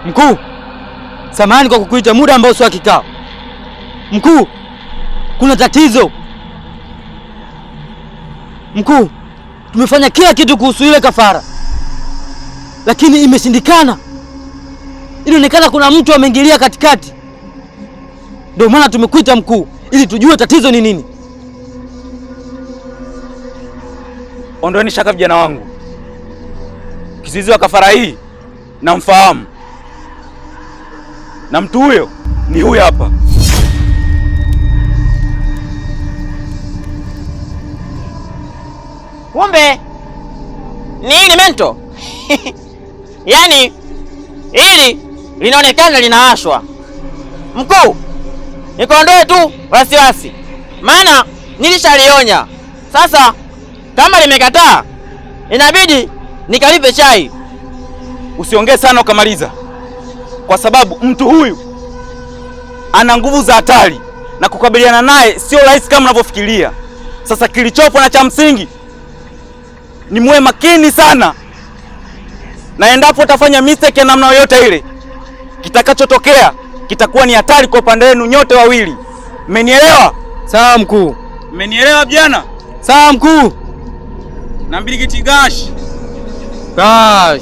Mkuu, samahani kwa kukuita muda ambao sio kikao. Mkuu, kuna tatizo. Mkuu, tumefanya kila kitu kuhusu ile kafara, lakini imeshindikana. Inaonekana kuna mtu ameingilia katikati. Ndio maana tumekuita mkuu, ili tujue tatizo ni nini. Ondoeni shaka vijana wangu. Kizizi wa kafara hii namfahamu, na mtu huyo ni huyu hapa. Kumbe nini mento? Yaani hili linaonekana linawashwa. Mkuu, nikuondoe tu wasiwasi, maana nilishalionya. Sasa kama limekataa, inabidi nikalipe chai. Usiongee sana ukamaliza, kwa sababu mtu huyu ana nguvu za hatari na kukabiliana naye sio rahisi kama unavyofikiria. Sasa kilichopo na cha msingi ni muwe makini sana, na endapo utafanya mistake ya namna yoyote ile, kitakachotokea kitakuwa ni hatari kwa upande wenu nyote wawili. Mmenielewa? Sawa mkuu. Mmenielewa vijana? Sawa mkuu. Na mbili kiti gash. Gash.